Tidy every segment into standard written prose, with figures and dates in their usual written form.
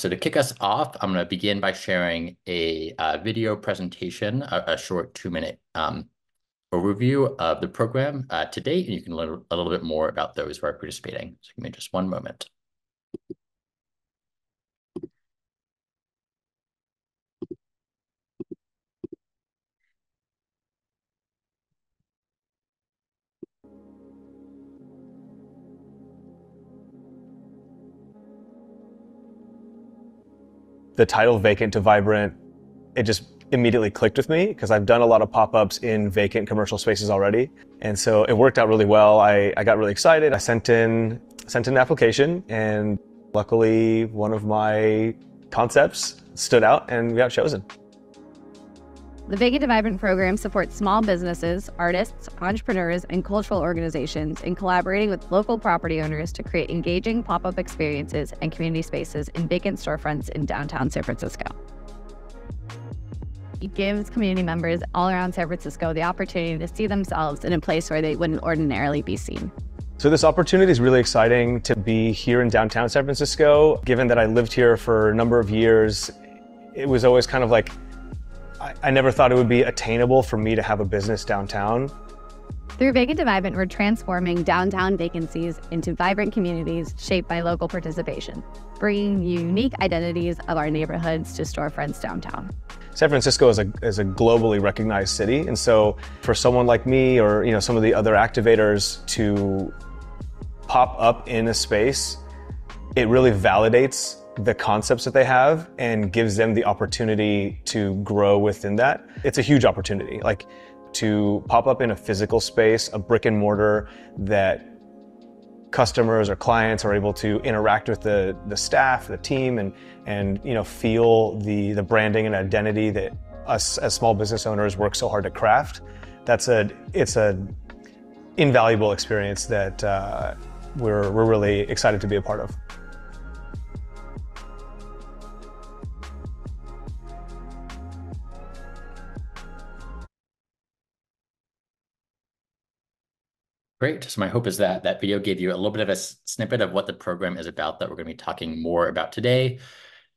So to kick us off, I'm going to begin by sharing a video presentation, a short 2-minute overview of the program to date, and you can learn a little bit more about those who are participating. So give me just one moment. The title Vacant to Vibrant, it just immediately clicked with me because I've done a lot of pop-ups in vacant commercial spaces already. And so it worked out really well. I got really excited. I sent in an application, and luckily one of my concepts stood out and we got chosen. The Vacant to Vibrant program supports small businesses, artists, entrepreneurs, and cultural organizations in collaborating with local property owners to create engaging pop-up experiences and community spaces in vacant storefronts in downtown San Francisco. It gives community members all around San Francisco the opportunity to see themselves in a place where they wouldn't ordinarily be seen. So this opportunity is really exciting to be here in downtown San Francisco. Given that I lived here for a number of years, it was always kind of like, I never thought it would be attainable for me to have a business downtown. Through Vacant to Vibrant, we're transforming downtown vacancies into vibrant communities shaped by local participation, bringing unique identities of our neighborhoods to storefronts downtown. San Francisco is a globally recognized city, and so for someone like me or some of the other activators to pop up in a space, it really validates the concepts that they have and gives them the opportunity to grow within that. It's a huge opportunity, like to pop up in a physical space, a brick and mortar that customers or clients are able to interact with the staff, the team, and feel the branding and identity that us as small business owners work so hard to craft. It's a invaluable experience that we're really excited to be a part of. Great. So my hope is that that video gave you a little bit of a snippet of what the program is about that we're going to be talking more about today.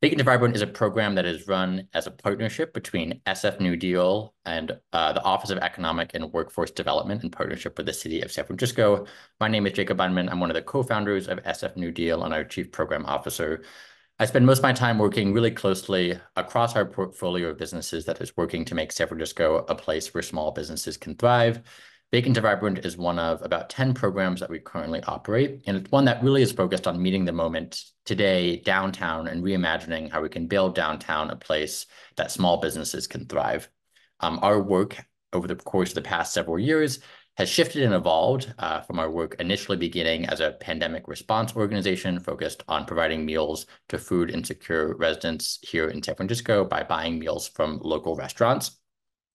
Vacant to Vibrant is a program that is run as a partnership between SF New Deal and the Office of Economic and Workforce Development in partnership with the City of San Francisco. My name is Jacob Bunman. I'm one of the co-founders of SF New Deal and our Chief Program Officer. I spend most of my time working really closely across our portfolio of businesses that is working to make San Francisco a place where small businesses can thrive. Vacant to Vibrant is one of about 10 programs that we currently operate, and it's one that really is focused on meeting the moment today downtown and reimagining how we can build downtown a place that small businesses can thrive. Our work over the course of the past several years has shifted and evolved from our work initially beginning as a pandemic response organization focused on providing meals to food insecure residents here in San Francisco by buying meals from local restaurants.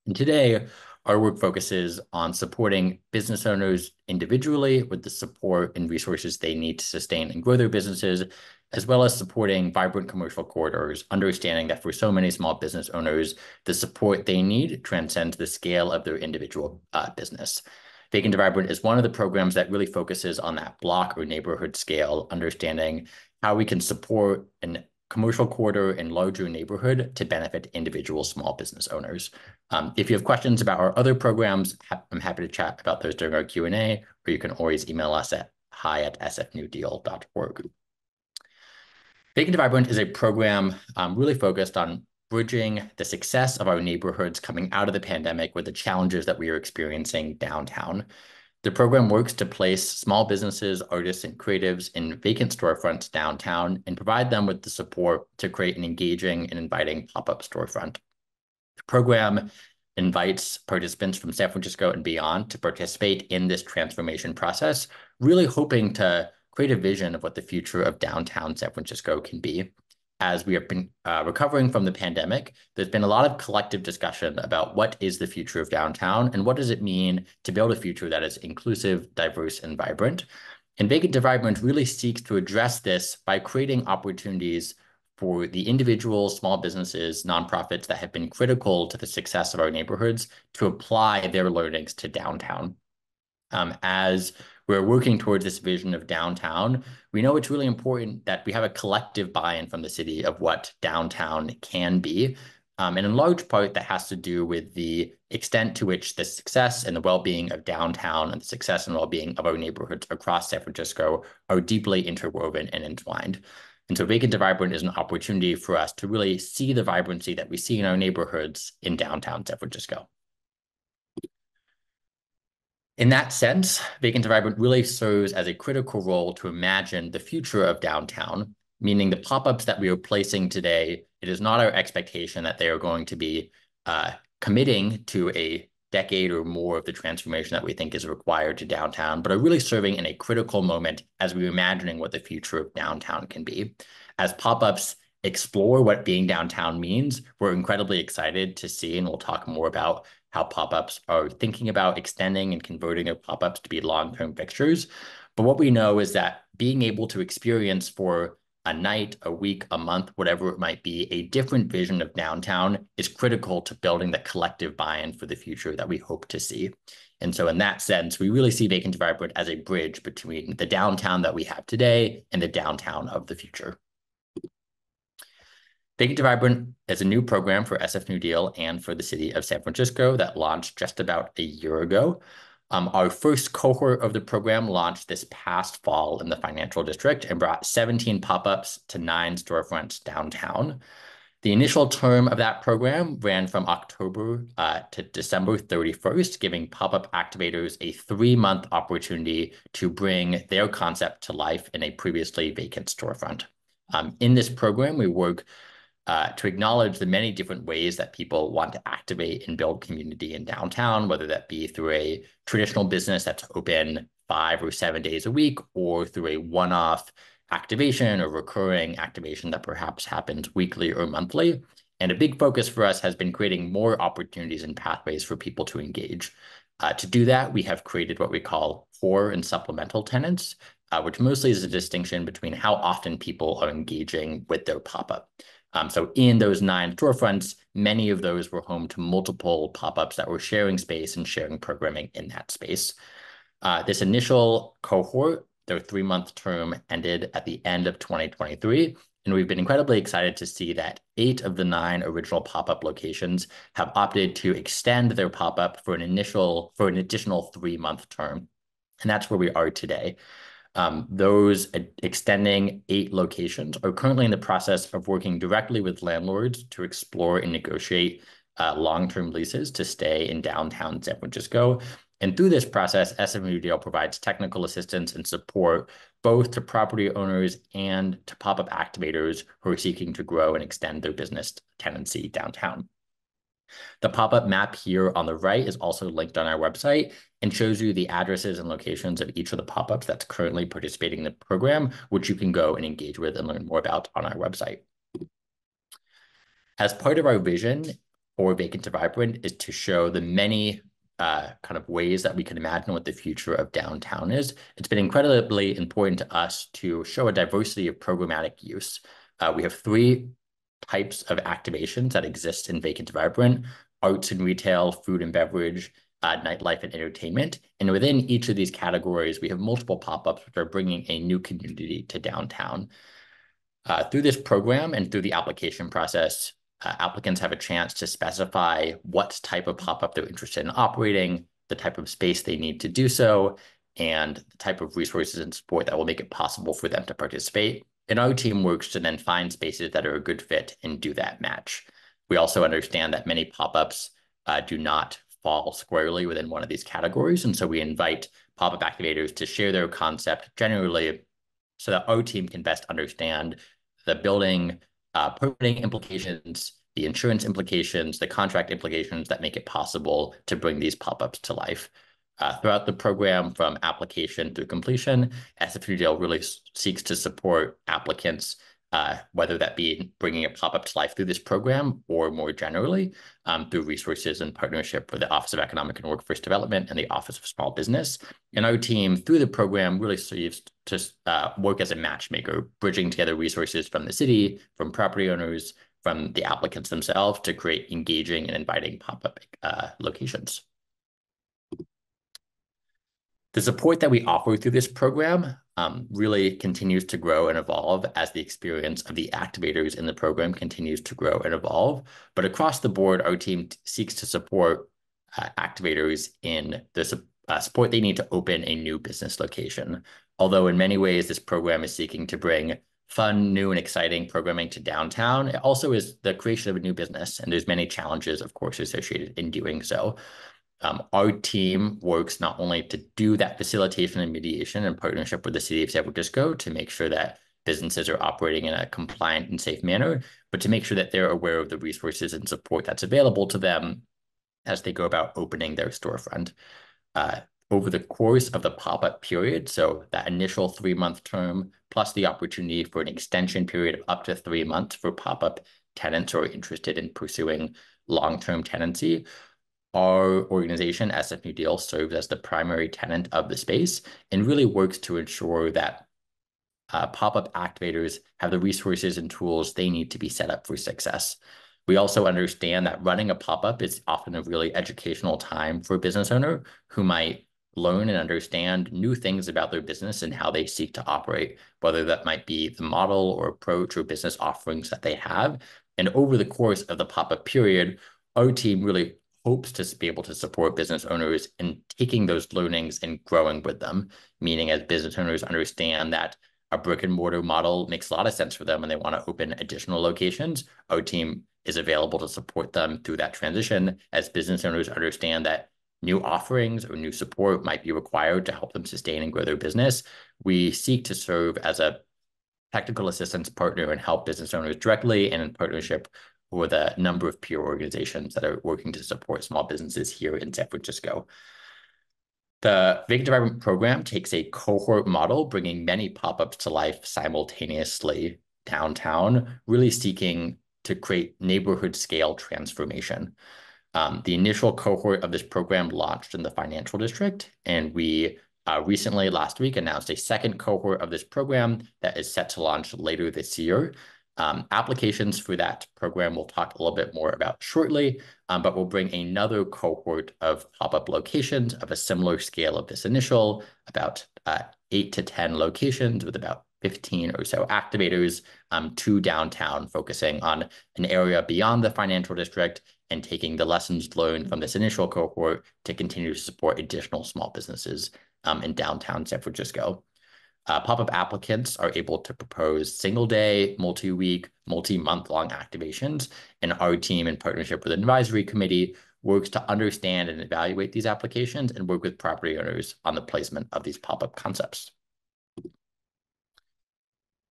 And today, our work focuses on supporting business owners individually with the support and resources they need to sustain and grow their businesses, as well as supporting vibrant commercial corridors, understanding that for so many small business owners, the support they need transcends the scale of their individual business. Vacant to Vibrant is one of the programs that really focuses on that block or neighborhood scale, understanding how we can support an commercial corridor and larger neighborhood to benefit individual small business owners. If you have questions about our other programs, I'm happy to chat about those during our Q&A, or you can always email us at hi@sfnewdeal.org. Vacant to Vibrant is a program really focused on bridging the success of our neighborhoods coming out of the pandemic with the challenges that we are experiencing downtown. The program works to place small businesses, artists, and creatives in vacant storefronts downtown and provide them with the support to create an engaging and inviting pop-up storefront. The program invites participants from San Francisco and beyond to participate in this transformation process, really hoping to create a vision of what the future of downtown San Francisco can be. As we have been recovering from the pandemic, there's been a lot of collective discussion about what is the future of downtown and what does it mean to build a future that is inclusive, diverse, and vibrant. And Vacant to Vibrant really seeks to address this by creating opportunities for the individuals, small businesses, nonprofits that have been critical to the success of our neighborhoods to apply their learnings to downtown. As we're working towards this vision of downtown, we know it's really important that we have a collective buy-in from the city of what downtown can be. And in large part, that has to do with the extent to which the success and the well-being of downtown and the success and well-being of our neighborhoods across San Francisco are deeply interwoven and entwined. And so Vacant to Vibrant is an opportunity for us to really see the vibrancy that we see in our neighborhoods in downtown San Francisco. In that sense, Vacant to Vibrant really serves as a critical role to imagine the future of downtown, meaning the pop-ups that we are placing today, it is not our expectation that they are going to be committing to a decade or more of the transformation that we think is required to downtown, but are really serving in a critical moment as we're imagining what the future of downtown can be. As pop-ups explore what being downtown means, we're incredibly excited to see, and we'll talk more about how pop-ups are thinking about extending and converting their pop-ups to be long-term fixtures. But what we know is that being able to experience for a night, a week, a month, whatever it might be, a different vision of downtown is critical to building the collective buy-in for the future that we hope to see. And so in that sense, we really see Vacant to Vibrant as a bridge between the downtown that we have today and the downtown of the future. Vacant to Vibrant is a new program for SF New Deal and for the city of San Francisco that launched just about a year ago. Our first cohort of the program launched this past fall in the financial district and brought 17 pop-ups to 9 storefronts downtown. The initial term of that program ran from October to December 31st, giving pop-up activators a 3-month opportunity to bring their concept to life in a previously vacant storefront. In this program, we work to acknowledge the many different ways that people want to activate and build community in downtown, whether that be through a traditional business that's open 5 or 7 days a week, or through a one-off activation or recurring activation that perhaps happens weekly or monthly. And a big focus for us has been creating more opportunities and pathways for people to engage. To do that, we have created what we call core and supplemental tenants, which mostly is a distinction between how often people are engaging with their pop-up. So in those 9 storefronts, many of those were home to multiple pop-ups that were sharing space and sharing programming in that space. This initial cohort, their 3-month term, ended at the end of 2023. And we've been incredibly excited to see that 8 of the 9 original pop-up locations have opted to extend their pop-up for an additional 3-month term. And that's where we are today. Those extending 8 locations are currently in the process of working directly with landlords to explore and negotiate long-term leases to stay in downtown San Francisco. And through this process, SF New Deal provides technical assistance and support both to property owners and to pop-up activators who are seeking to grow and extend their business tenancy downtown. The pop-up map here on the right is also linked on our website and shows you the addresses and locations of each of the pop-ups that's currently participating in the program, which you can go and engage with and learn more about on our website. As part of our vision for Vacant to Vibrant is to show the many kind of ways that we can imagine what the future of downtown is. It's been incredibly important to us to show a diversity of programmatic use. We have 3 types of activations that exist in Vacant to Vibrant: arts and retail, food and beverage, nightlife and entertainment. And within each of these categories, we have multiple pop-ups which are bringing a new community to downtown. Through this program and through the application process, applicants have a chance to specify what type of pop-up they're interested in operating, the type of space they need to do so, and the type of resources and support that will make it possible for them to participate. And our team works to then find spaces that are a good fit and do that match. We also understand that many pop-ups do not fall squarely within one of these categories. And so we invite pop-up activators to share their concept generally so that our team can best understand the building permitting implications, the insurance implications, the contract implications that make it possible to bring these pop-ups to life. Throughout the program, from application through completion, SF New Deal really seeks to support applicants, whether that be bringing a pop-up to life through this program or more generally through resources and partnership with the Office of Economic and Workforce Development and the Office of Small Business. And our team, through the program, really serves to work as a matchmaker, bridging together resources from the city, from property owners, from the applicants themselves to create engaging and inviting pop-up locations. The support that we offer through this program really continues to grow and evolve as the experience of the activators in the program continues to grow and evolve. But across the board, our team seeks to support activators in the support they need to open a new business location. Although in many ways, this program is seeking to bring fun, new, and exciting programming to downtown, it also is the creation of a new business, and there's many challenges, of course, associated in doing so. Our team works not only to do that facilitation and mediation in partnership with the City of San Francisco to make sure that businesses are operating in a compliant and safe manner, but to make sure that they're aware of the resources and support that's available to them as they go about opening their storefront. Over the course of the pop-up period, so that initial 3-month term, plus the opportunity for an extension period of up to 3 months for pop-up tenants who are interested in pursuing long-term tenancy, our organization, SF New Deal, serves as the primary tenant of the space and really works to ensure that pop-up activators have the resources and tools they need to be set up for success. We also understand that running a pop-up is often a really educational time for a business owner who might learn and understand new things about their business and how they seek to operate, whether that might be the model or approach or business offerings that they have. And over the course of the pop-up period, our team really hopes to be able to support business owners in taking those learnings and growing with them, meaning as business owners understand that a brick and mortar model makes a lot of sense for them and they want to open additional locations, our team is available to support them through that transition as business owners understand that new offerings or new support might be required to help them sustain and grow their business. We seek to serve as a technical assistance partner and help business owners directly and in partnership with a number of peer organizations that are working to support small businesses here in San Francisco. The Vacant Environment program takes a cohort model, bringing many pop-ups to life simultaneously downtown, really seeking to create neighborhood scale transformation. The initial cohort of this program launched in the financial district, and we recently, last week, announced a second cohort of this program that is set to launch later this year. Applications for that program we'll talk a little bit more about shortly, but we'll bring another cohort of pop-up locations of a similar scale of this initial, about 8 to 10 locations with about 15 or so activators to downtown, focusing on an area beyond the financial district and taking the lessons learned from this initial cohort to continue to support additional small businesses in downtown San Francisco. Pop-up applicants are able to propose single-day, multi-week, multi-month-long activations, and our team, in partnership with an advisory committee, works to understand and evaluate these applications and work with property owners on the placement of these pop-up concepts.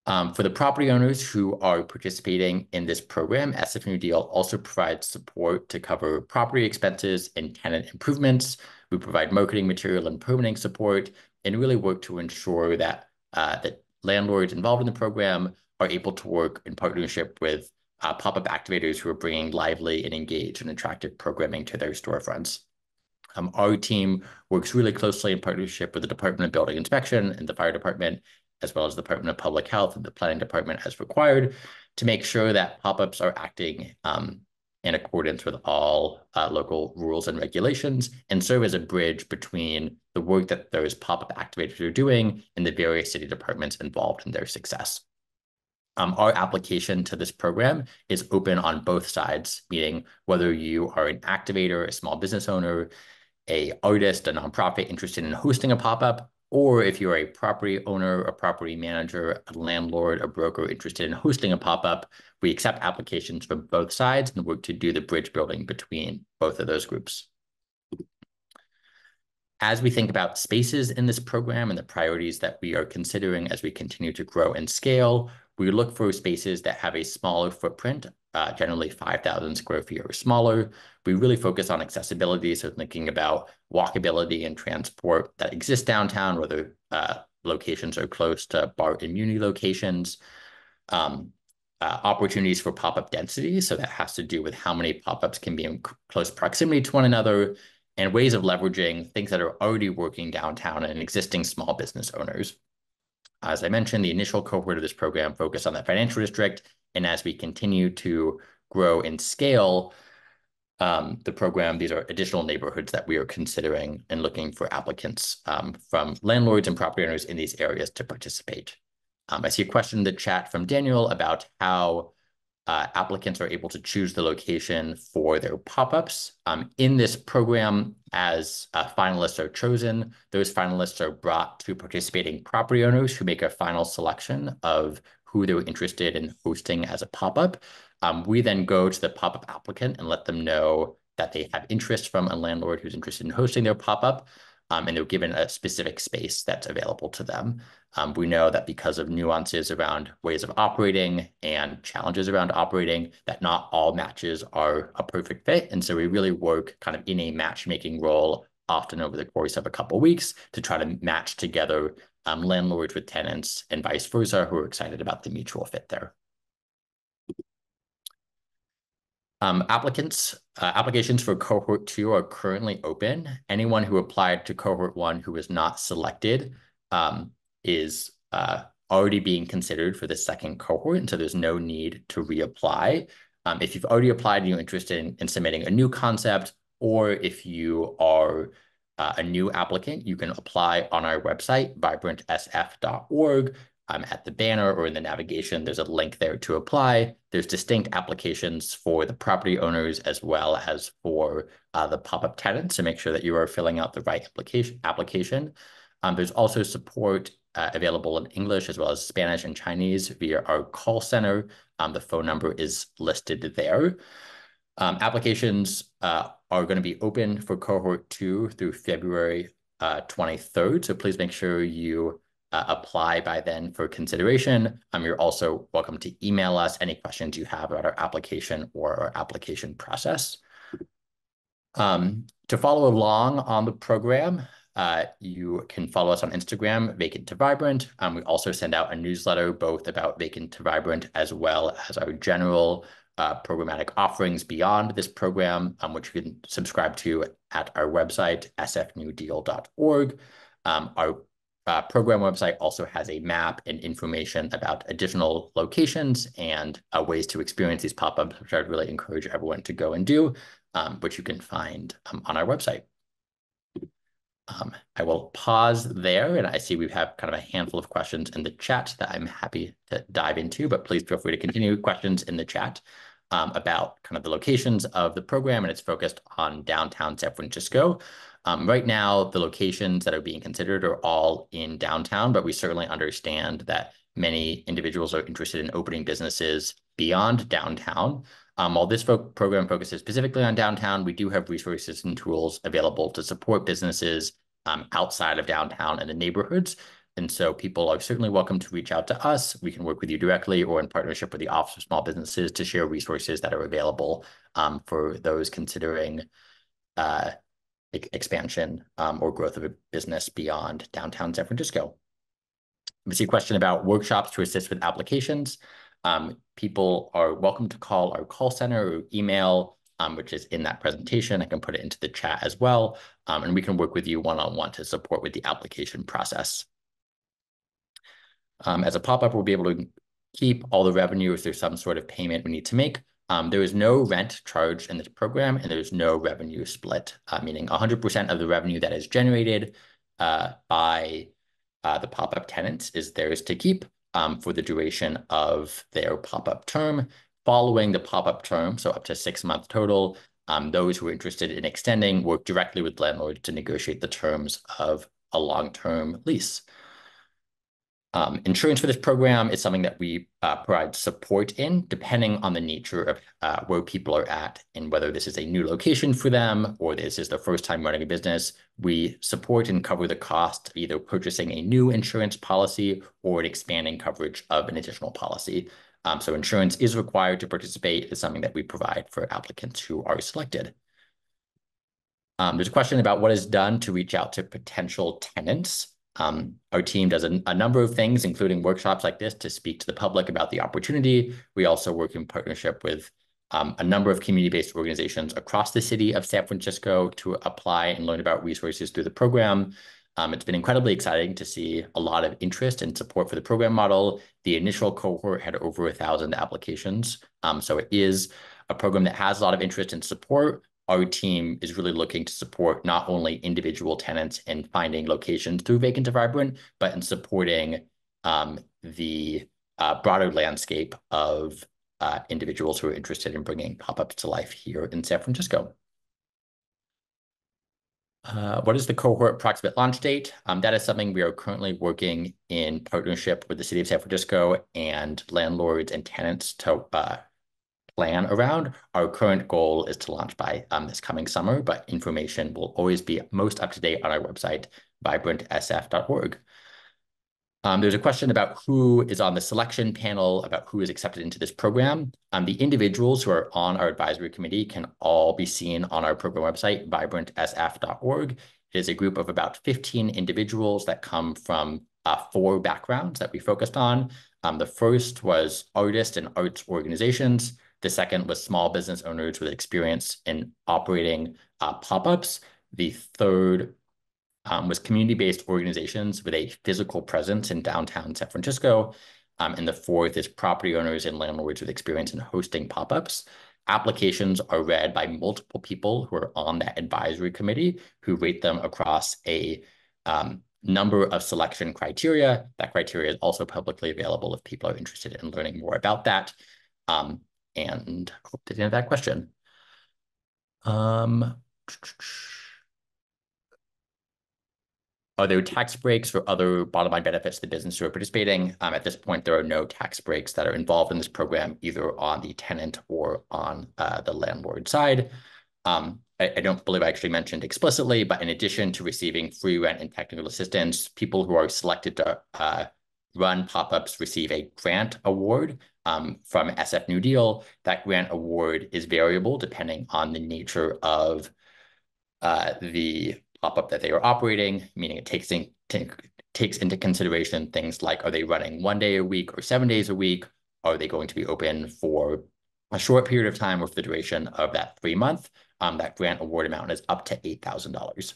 For the property owners who are participating in this program, SF New Deal also provides support to cover property expenses and tenant improvements. We provide marketing material and permitting support and really work to ensure that that landlords involved in the program are able to work in partnership with pop-up activators who are bringing lively and engaged and attractive programming to their storefronts. Our team works really closely in partnership with the Department of Building Inspection and the Fire Department, as well as the Department of Public Health and the Planning Department as required, to make sure that pop-ups are acting in accordance with all local rules and regulations and serve as a bridge between the work that those pop-up activators are doing and the various city departments involved in their success. Our application to this program is open on both sides, meaning whether you are an activator, a small business owner, an artist, a nonprofit interested in hosting a pop-up, or if you're a property owner, a property manager, a landlord, a broker interested in hosting a pop-up, we accept applications from both sides and work to do the bridge building between both of those groups. As we think about spaces in this program and the priorities that we are considering as we continue to grow and scale, we look for spaces that have a smaller footprint, generally 5,000 square feet or smaller. We really focus on accessibility, so thinking about walkability and transport that exists downtown, whether locations are close to BART and Muni locations. Opportunities for pop-up density, so that has to do with how many pop-ups can be in close proximity to one another, and ways of leveraging things that are already working downtown and existing small business owners. As I mentioned, the initial cohort of this program focused on the financial district, and as we continue to grow and scale, the program. These are additional neighborhoods that we are considering and looking for applicants from landlords and property owners in these areas to participate. I see a question in the chat from Daniel about how applicants are able to choose the location for their pop-ups. In this program, as finalists are chosen, those finalists are brought to participating property owners who make a final selection of who they're interested in hosting as a pop-up. We then go to the pop-up applicant and let them know that they have interest from a landlord who's interested in hosting their pop-up, and they're given a specific space that's available to them. We know that because of nuances around ways of operating and challenges around operating, that not all matches are a perfect fit. And so we really work kind of in a matchmaking role, often over the course of a couple of weeks, to try to match together landlords with tenants and vice versa who are excited about the mutual fit there. Applications for Cohort 2 are currently open. Anyone who applied to Cohort 1 who was not selected is already being considered for the second cohort, and so there's no need to reapply. If you've already applied and you're interested in submitting a new concept, or if you are a new applicant, you can apply on our website, vibrantsf.org. At the banner or in the navigation, there's a link there to apply. There's distinct applications for the property owners as well as for the pop-up tenants to make sure that you are filling out the right application. There's also support available in English as well as Spanish and Chinese via our call center. The phone number is listed there. Applications are going to be open for Cohort 2 through February 23rd. So please make sure you apply by then for consideration. You're also welcome to email us any questions you have about our application or our application process. To follow along on the program, you can follow us on Instagram, Vacant to Vibrant. We also send out a newsletter both about Vacant to Vibrant as well as our general programmatic offerings beyond this program, which you can subscribe to at our website, sfnewdeal.org. Our program website also has a map and information about additional locations and ways to experience these pop-ups, which I'd really encourage everyone to go and do, which you can find on our website. I will pause there, and I see we have kind of a handful of questions in the chat that I'm happy to dive into, but please feel free to continue questions in the chat about kind of the locations of the program, and it's focused on downtown San Francisco. Right now, the locations that are being considered are all in downtown, but we certainly understand that many individuals are interested in opening businesses beyond downtown. While this program focuses specifically on downtown, we do have resources and tools available to support businesses outside of downtown and the neighborhoods. And so people are certainly welcome to reach out to us. We can work with you directly or in partnership with the Office of Small Businesses to share resources that are available for those considering expansion or growth of a business beyond downtown San Francisco. We see a question about workshops to assist with applications. People are welcome to call our call center or email, which is in that presentation. I can put it into the chat as well, and we can work with you one-on-one to support with the application process. As a pop-up, we'll be able to keep all the revenue if there's some sort of payment we need to make. There is no rent charged in this program, and there's no revenue split, meaning 100% of the revenue that is generated by the pop-up tenants is theirs to keep for the duration of their pop-up term. Following the pop-up term, so up to 6 months total, those who are interested in extending work directly with landlords to negotiate the terms of a long-term lease. Insurance for this program is something that we provide support in, depending on the nature of where people are at and whether this is a new location for them or this is their first time running a business. We support and cover the cost of either purchasing a new insurance policy or an expanding coverage of an additional policy. So insurance is required to participate. It's something that we provide for applicants who are selected. There's a question about what is done to reach out to potential tenants. Our team does a number of things, including workshops like this to speak to the public about the opportunity. We also work in partnership with a number of community-based organizations across the city of San Francisco to apply and learn about resources through the program. It's been incredibly exciting to see a lot of interest and support for the program model. The initial cohort had over 1,000 applications. So it is a program that has a lot of interest and support. our team is really looking to support not only individual tenants in finding locations through Vacant to Vibrant, but in supporting the broader landscape of individuals who are interested in bringing pop-ups to life here in San Francisco. What is the cohort approximate launch date? That is something we are currently working in partnership with the city of San Francisco and landlords and tenants to plan around. Our current goal is to launch by this coming summer, but information will always be most up to date on our website, vibrantsf.org. There's a question about who is on the selection panel, about who is accepted into this program. The individuals who are on our advisory committee can all be seen on our program website, vibrantsf.org. It is a group of about 15 individuals that come from 4 backgrounds that we focused on. The first was artists and arts organizations. The second was small business owners with experience in operating pop-ups. The third was community-based organizations with a physical presence in downtown San Francisco. And the fourth is property owners and landlords with experience in hosting pop-ups. Applications are read by multiple people who are on that advisory committee who rate them across a number of selection criteria. That criteria is also publicly available if people are interested in learning more about that. And I hope to answer that question. Are there tax breaks or other bottom line benefits to the business who are participating? At this point, there are no tax breaks that are involved in this program, either on the tenant or on the landlord side. I don't believe I actually mentioned explicitly, but in addition to receiving free rent and technical assistance, people who are selected to run pop-ups receive a grant award from SF New Deal. That grant award is variable depending on the nature of the pop-up that they are operating, meaning it takes into consideration things like, are they running 1 day a week or 7 days a week? Are they going to be open for a short period of time or for the duration of that 3 month? That grant award amount is up to $8,000.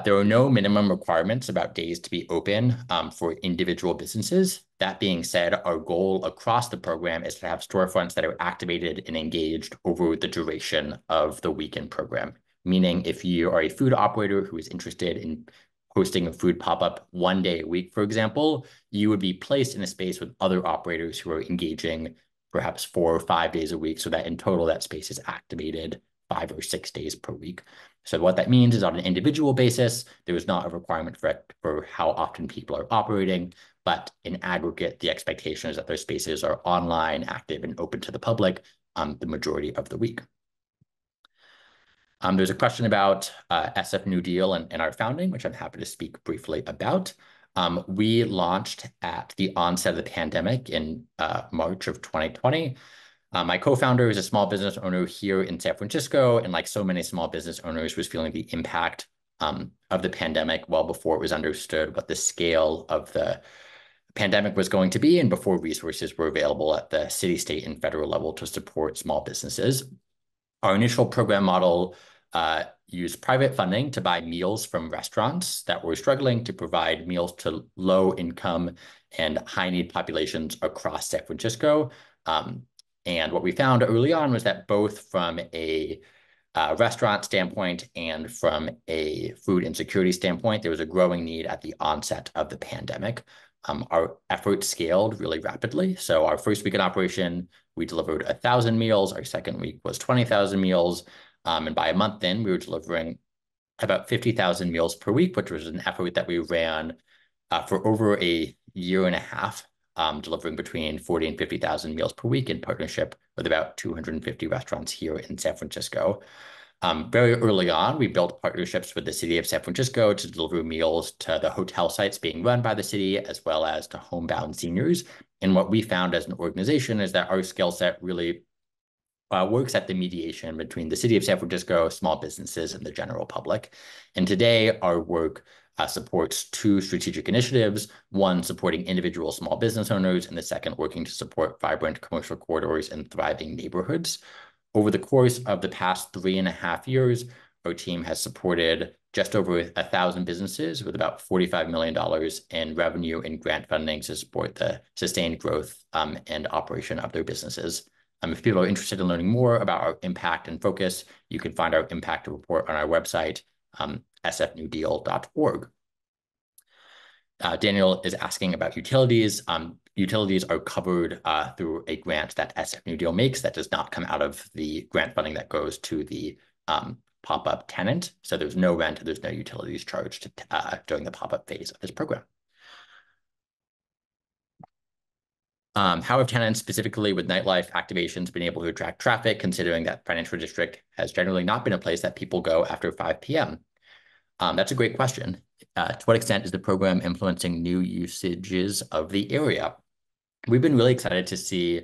There are no minimum requirements about days to be open for individual businesses. That being said, our goal across the program is to have storefronts that are activated and engaged over the duration of the weekend program. Meaning if you are a food operator who is interested in hosting a food pop-up 1 day a week, for example, you would be placed in a space with other operators who are engaging perhaps 4 or 5 days a week, so that in total that space is activated 5 or 6 days per week. So what that means is on an individual basis, there is not a requirement for how often people are operating, but in aggregate, the expectation is that those spaces are online, active, and open to the public the majority of the week. There's a question about SF New Deal and our founding, which I'm happy to speak briefly about. We launched at the onset of the pandemic in March of 2020. My co-founder is a small business owner here in San Francisco, and like so many small business owners, was feeling the impact of the pandemic well before it was understood what the scale of the pandemic was going to be and before resources were available at the city, state, and federal level to support small businesses. Our initial program model used private funding to buy meals from restaurants that were struggling to provide meals to low-income and high-need populations across San Francisco. And what we found early on was that both from a restaurant standpoint and from a food insecurity standpoint, there was a growing need at the onset of the pandemic. Our efforts scaled really rapidly. So our first week in operation, we delivered 1,000 meals. Our second week was 20,000 meals. And by a month in, we were delivering about 50,000 meals per week, which was an effort that we ran for over a year and a half. Delivering between 40 and 50,000 meals per week in partnership with about 250 restaurants here in San Francisco. Very early on, we built partnerships with the city of San Francisco to deliver meals to the hotel sites being run by the city, as well as to homebound seniors. And what we found as an organization is that our skill set really works at the mediation between the city of San Francisco, small businesses, and the general public. And today, our work supports 2 strategic initiatives, one supporting individual small business owners, and the second working to support vibrant commercial corridors and thriving neighborhoods. Over the course of the past 3.5 years, our team has supported just over 1,000 businesses with about $45 million in revenue and grant funding to support the sustained growth and operation of their businesses. If people are interested in learning more about our impact and focus, you can find our impact report on our website, sfnewdeal.org. Daniel is asking about utilities. Utilities are covered through a grant that SF New Deal makes that does not come out of the grant funding that goes to the pop-up tenant. So there's no rent, there's no utilities charged during the pop-up phase of this program. How have tenants, specifically with nightlife activations, been able to attract traffic, considering that financial district has generally not been a place that people go after 5 p.m.? That's a great question. To what extent is the program influencing new usages of the area? We've been really excited to see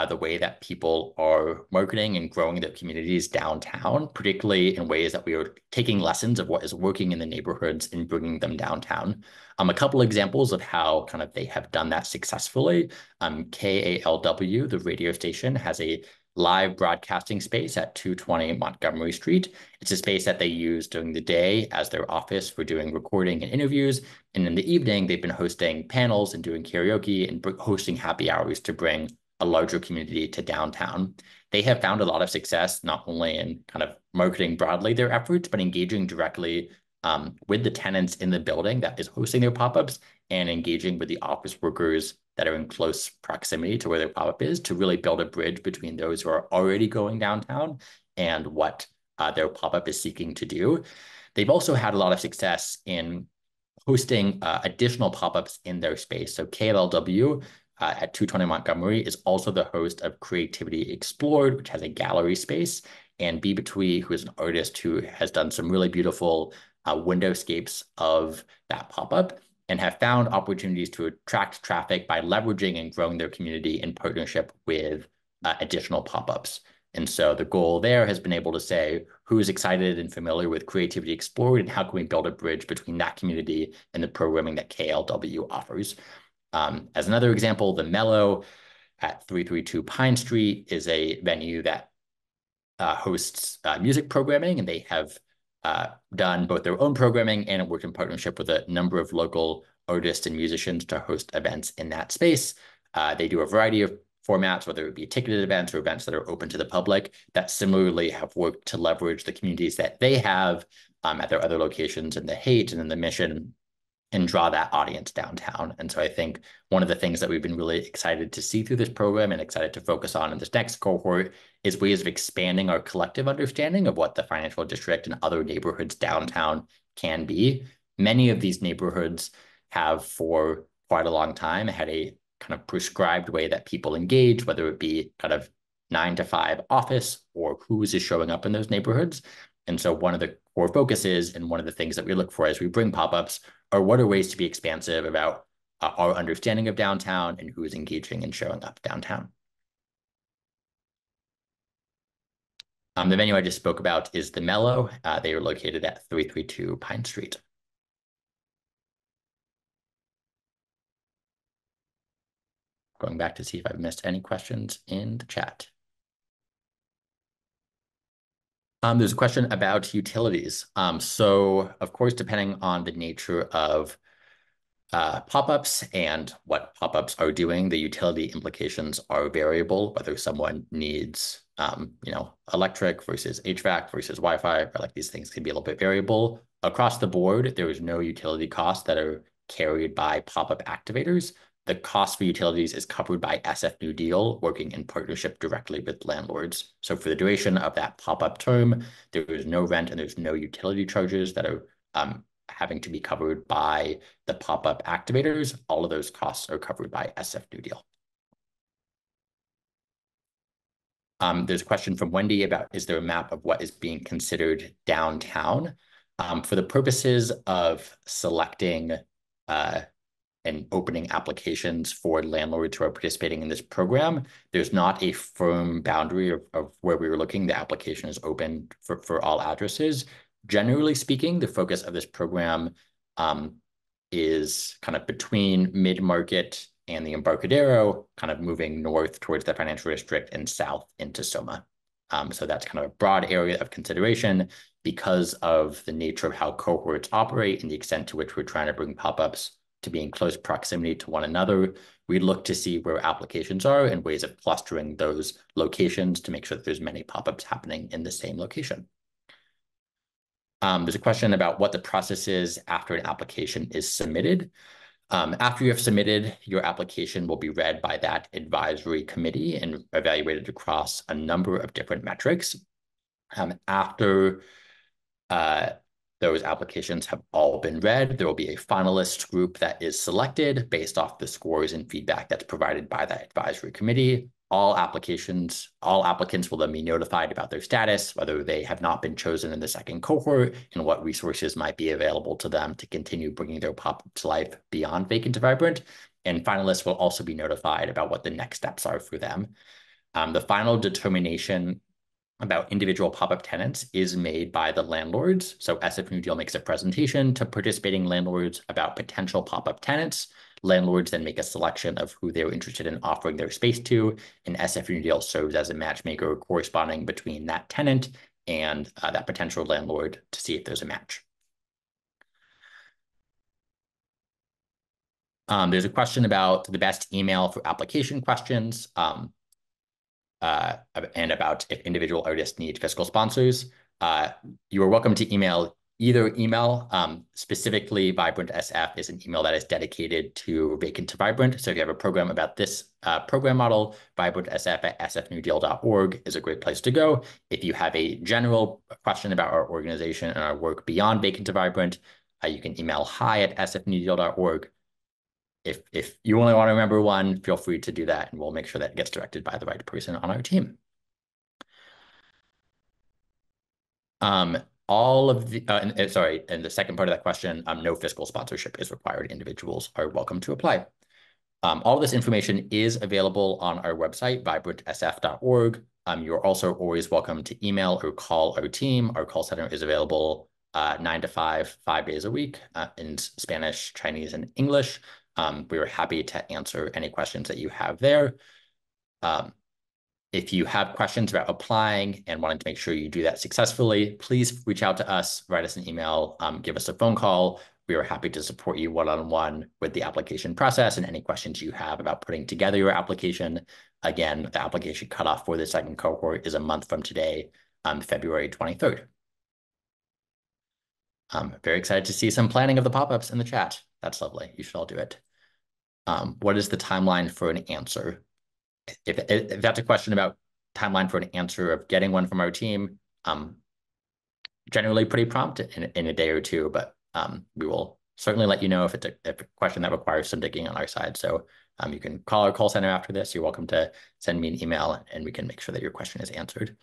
the way that people are marketing and growing their communities downtown, particularly in ways that we are taking lessons of what is working in the neighborhoods and bringing them downtown. A couple examples of how kind of they have done that successfully. KALW, the radio station, has a live broadcasting space at 220 Montgomery Street. It's a space that they use during the day as their office for doing recording and interviews. And in the evening, they've been hosting panels and doing karaoke and hosting happy hours to bring a larger community to downtown. They have found a lot of success, not only in kind of marketing broadly their efforts, but engaging directly with the tenants in the building that is hosting their pop-ups and engaging with the office workers that are in close proximity to where their pop-up is to really build a bridge between those who are already going downtown and what their pop-up is seeking to do. They've also had a lot of success in hosting additional pop-ups in their space. So KLLW at 220 Montgomery is also the host of Creativity Explored, which has a gallery space, and B. Betwee, who is an artist who has done some really beautiful windowscapes of that pop-up and have found opportunities to attract traffic by leveraging and growing their community in partnership with additional pop-ups. And so the goal there has been able to say, who's excited and familiar with Creativity Explored, and how can we build a bridge between that community and the programming that KLW offers? As another example, the Mellow at 332 Pine Street is a venue that hosts music programming, and they have done both their own programming and worked in partnership with a number of local artists and musicians to host events in that space. They do a variety of formats, whether it be ticketed events or events that are open to the public, that similarly have worked to leverage the communities that they have at their other locations in the Haight and in the Mission and draw that audience downtown. And so I think one of the things that we've been really excited to see through this program and excited to focus on in this next cohort is ways of expanding our collective understanding of what the financial district and other neighborhoods downtown can be. Many of these neighborhoods have for quite a long time had a kind of prescribed way that people engage, whether it be kind of 9 to 5 office or who's is showing up in those neighborhoods. And so one of the core focuses and one of the things that we look for as we bring pop-ups are what are ways to be expansive about our understanding of downtown and who is engaging and showing up downtown. The venue I just spoke about is the Mellow. They are located at 332 Pine Street. Going back to see if I've missed any questions in the chat. There's a question about utilities. So, of course, depending on the nature of pop-ups and what pop-ups are doing, the utility implications are variable, whether someone needs, electric versus HVAC versus Wi-Fi, or like these things can be a little bit variable. Across the board, there is no utility costs that are carried by pop-up activators. The cost for utilities is covered by SF New Deal, working in partnership directly with landlords. So for the duration of that pop-up term, there is no rent and there's no utility charges that are having to be covered by the pop-up activators. All of those costs are covered by SF New Deal. There's a question from Wendy about, is there a map of what is being considered downtown? For the purposes of selecting and opening applications for landlords who are participating in this program, there's not a firm boundary of where we were looking. The application is open for all addresses. Generally speaking, the focus of this program is kind of between mid-market and the Embarcadero, kind of moving north towards the financial district and south into Soma. So that's kind of a broad area of consideration because of the nature of how cohorts operate and the extent to which we're trying to bring pop-ups to be in close proximity to one another. We look to see where applications are and ways of clustering those locations to make sure that there's many pop-ups happening in the same location. There's a question about what the process is after an application is submitted. After you have submitted, your application will be read by that advisory committee and evaluated across a number of different metrics. After those applications have all been read, there will be a finalist group that is selected based off the scores and feedback that's provided by that advisory committee. All applicants will then be notified about their status, whether they have not been chosen in the second cohort, and what resources might be available to them to continue bringing their pop-up to life beyond Vacant to Vibrant. And finalists will also be notified about what the next steps are for them. The final determination about individual pop-up tenants is made by the landlords. So SF New Deal makes a presentation to participating landlords about potential pop-up tenants. Landlords then make a selection of who they're interested in offering their space to, and SF New Deal serves as a matchmaker corresponding between that tenant and that potential landlord to see if there's a match. There's a question about the best email for application questions. And about if individual artists need fiscal sponsors. You are welcome to email either email. Specifically, Vibrant SF is an email that is dedicated to Vacant to Vibrant. So if you have a program about this program model, vibrantsf@sfnewdeal.org is a great place to go. If you have a general question about our organization and our work beyond Vacant to Vibrant, you can email hi@sfnewdeal.org. If you only want to remember one, feel free to do that, and we'll make sure that it gets directed by the right person on our team. All of the, and the second part of that question, no fiscal sponsorship is required. Individuals are welcome to apply. All of this information is available on our website, vibrantsf.org. You're also always welcome to email or call our team. Our call center is available 9 to 5, 5 days a week in Spanish, Chinese, and English. We are happy to answer any questions that you have there. If you have questions about applying and wanting to make sure you do that successfully, please reach out to us, write us an email, give us a phone call. We are happy to support you one-on-one with the application process and any questions you have about putting together your application. Again, the application cutoff for the second cohort is a month from today, February 23rd. I'm very excited to see some planning of the pop-ups in the chat. That's lovely. You should all do it. What is the timeline for an answer? If that's a question about timeline for an answer of getting one from our team, generally pretty prompt in a day or two, but we will certainly let you know if it's a question that requires some digging on our side. So you can call our call center after this. You're welcome to send me an email and we can make sure that your question is answered.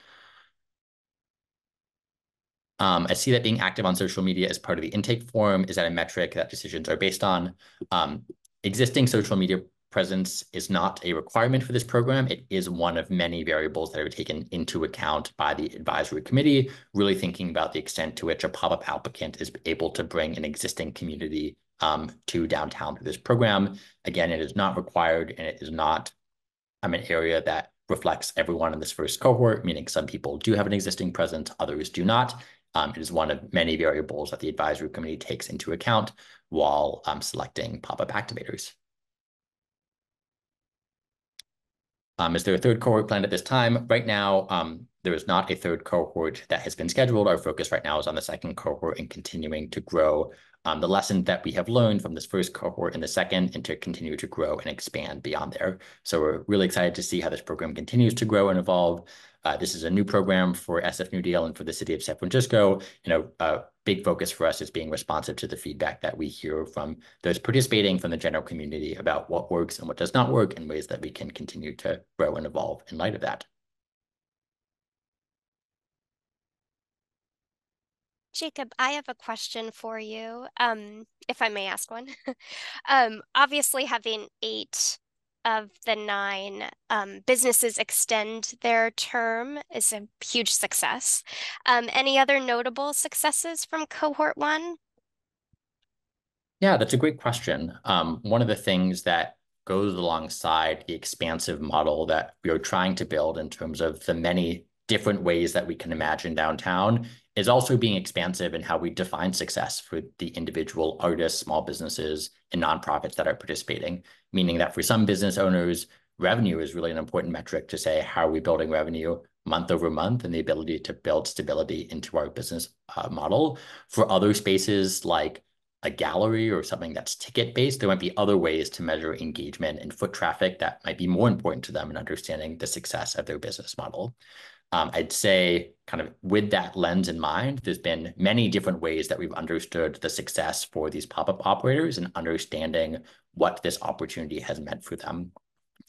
I see that being active on social media is part of the intake form. Is that a metric that decisions are based on? Existing social media presence is not a requirement for this program. It is one of many variables that are taken into account by the advisory committee, really thinking about the extent to which a pop-up applicant is able to bring an existing community to downtown through this program. Again, it is not required, and it is not an area that reflects everyone in this first cohort, meaning some people do have an existing presence, others do not. It is one of many variables that the advisory committee takes into account while selecting pop-up activators. Is there a third cohort planned at this time? Right now, there is not a third cohort that has been scheduled. Our focus right now is on the second cohort and continuing to grow the lesson that we have learned from this first cohort and the second, and to continue to grow and expand beyond there. So we're really excited to see how this program continues to grow and evolve. This is a new program for SF New Deal and for the city of San Francisco. A big focus for us is being responsive to the feedback that we hear from those participating from the general community about what works and what does not work, and ways that we can continue to grow and evolve in light of that. Jacob, I have a question for you, if I may ask one. Obviously, having 8 of the 9 businesses extend their term is a huge success. Any other notable successes from Cohort 1? Yeah, that's a great question. One of the things that goes alongside the expansive model that we are trying to build in terms of the many different ways that we can imagine downtown is also being expansive in how we define success for the individual artists, small businesses, and nonprofits that are participating. Meaning that for some business owners, revenue is really an important metric to say, how are we building revenue month over month, and the ability to build stability into our business model. For other spaces like a gallery or something that's ticket-based, there might be other ways to measure engagement and foot traffic that might be more important to them in understanding the success of their business model. I'd say kind of with that lens in mind, there's been many different ways that we've understood the success for these pop-up operators and understanding what this opportunity has meant for them.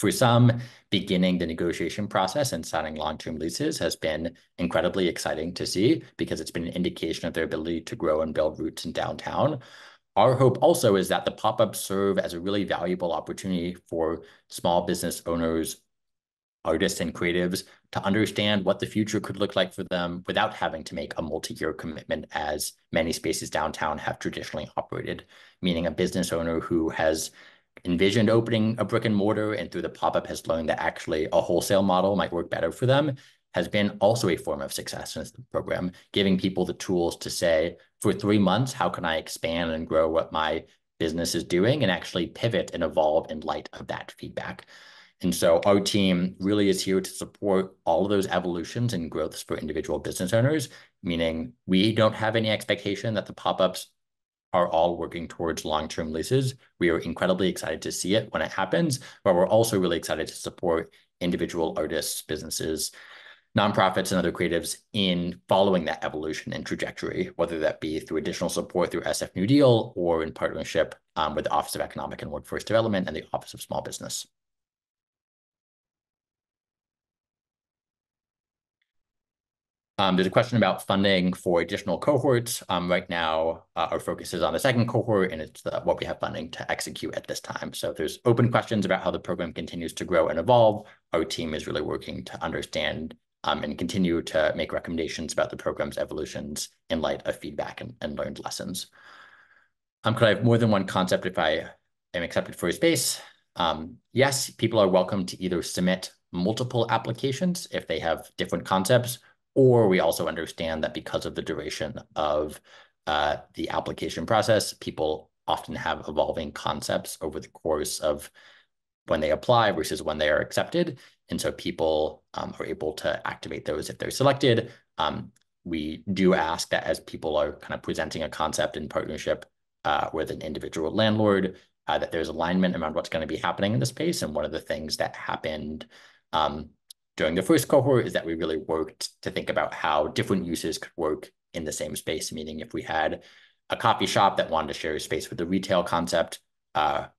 For some, beginning the negotiation process and signing long-term leases has been incredibly exciting to see because it's been an indication of their ability to grow and build roots in downtown. Our hope also is that the pop-ups serve as a really valuable opportunity for small business owners, artists, and creatives to understand what the future could look like for them without having to make a multi-year commitment as many spaces downtown have traditionally operated, meaning a business owner who has envisioned opening a brick and mortar and through the pop-up has learned that actually a wholesale model might work better for them has been also a form of success in the program, giving people the tools to say, for 3 months, how can I expand and grow what my business is doing and actually pivot and evolve in light of that feedback. And so our team really is here to support all of those evolutions and growths for individual business owners, meaning we don't have any expectation that the pop-ups are all working towards long-term leases. We are incredibly excited to see it when it happens, but we're also really excited to support individual artists, businesses, nonprofits, and other creatives in following that evolution and trajectory, whether that be through additional support through SF New Deal or in partnership with the Office of Economic and Workforce Development and the Office of Small Business. There's a question about funding for additional cohorts. Right now, our focus is on the second cohort, and it's what we have funding to execute at this time. So if there's open questions about how the program continues to grow and evolve, our team is really working to understand and continue to make recommendations about the program's evolutions in light of feedback and learned lessons. Could I have more than one concept if I am accepted for a space? Yes, people are welcome to either submit multiple applications if they have different concepts, or we also understand that because of the duration of the application process, people often have evolving concepts over the course of when they apply versus when they are accepted. And so people are able to activate those if they're selected. We do ask that as people are kind of presenting a concept in partnership with an individual landlord, that there's alignment around what's going to be happening in the space. And one of the things that happened during the first cohort is that we really worked to think about how different uses could work in the same space, meaning if we had a coffee shop that wanted to share a space with a retail concept,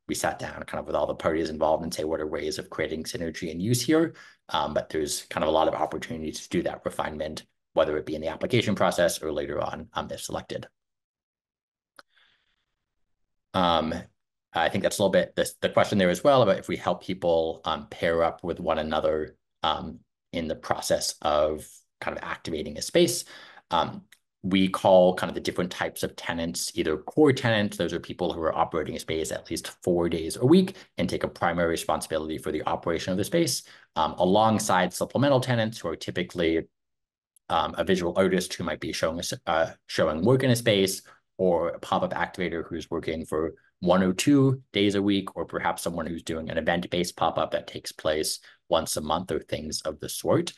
we sat down kind of with all the parties involved and say, what are ways of creating synergy and use here? But there's kind of a lot of opportunities to do that refinement, whether it be in the application process or later on if selected. I think that's a little bit the question there as well about if we help people pair up with one another in the process of kind of activating a space. We call kind of the different types of tenants, either core tenants, those are people who are operating a space at least 4 days a week and take a primary responsibility for the operation of the space, alongside supplemental tenants who are typically a visual artist who might be showing work in a space, or a pop-up activator who's working for 1 or 2 days a week, or perhaps someone who's doing an event-based pop-up that takes place once a month or things of the sort.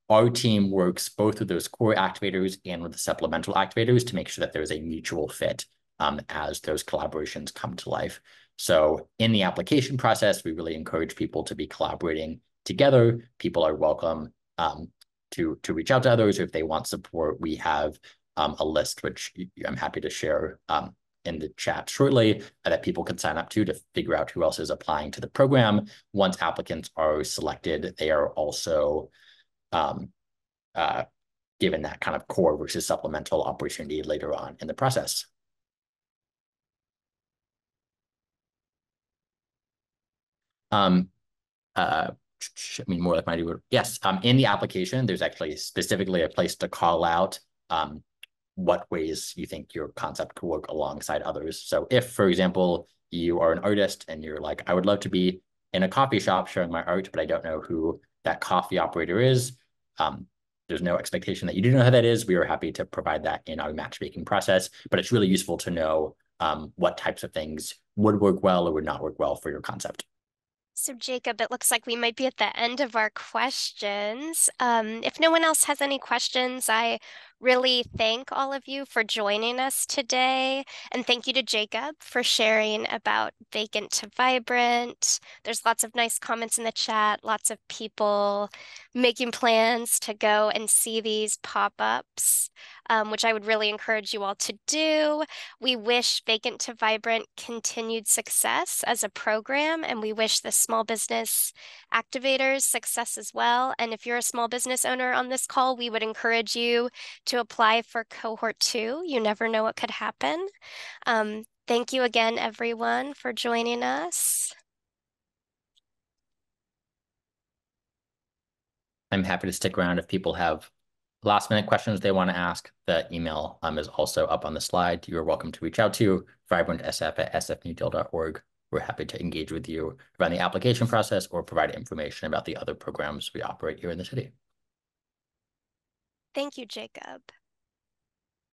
Our team works both with those core activators and with the supplemental activators to make sure that there's a mutual fit as those collaborations come to life. So in the application process, we really encourage people to be collaborating together. People are welcome to reach out to others, or if they want support, we have a list, which I'm happy to share in the chat shortly, that people can sign up to figure out who else is applying to the program. Once applicants are selected, they are also given that kind of core versus supplemental opportunity later on in the process. I mean, more like my do. Yes, in the application, there's actually specifically a place to call out what ways you think your concept could work alongside others. So if, for example, you are an artist and you're like, I would love to be in a coffee shop showing my art, but I don't know who that coffee operator is, There's no expectation that you do know how that is. We are happy to provide that in our matchmaking process, but it's really useful to know what types of things would work well or would not work well for your concept. So, Jacob, it looks like we might be at the end of our questions. If no one else has any questions, I really thank all of you for joining us today. And thank you to Jacob for sharing about Vacant to Vibrant. There's lots of nice comments in the chat, lots of people making plans to go and see these pop-ups, which I would really encourage you all to do. We wish Vacant to Vibrant continued success as a program, and we wish the small business activators success as well. And if you're a small business owner on this call, we would encourage you to apply for Cohort 2. You never know what could happen. Thank you again, everyone, for joining us. I'm happy to stick around if people have last minute questions they want to ask. The email is also up on the slide. You're welcome to reach out to vibrantsf@sfnewdeal.org. We're happy to engage with you around the application process or provide information about the other programs we operate here in the city. Thank you, Jacob.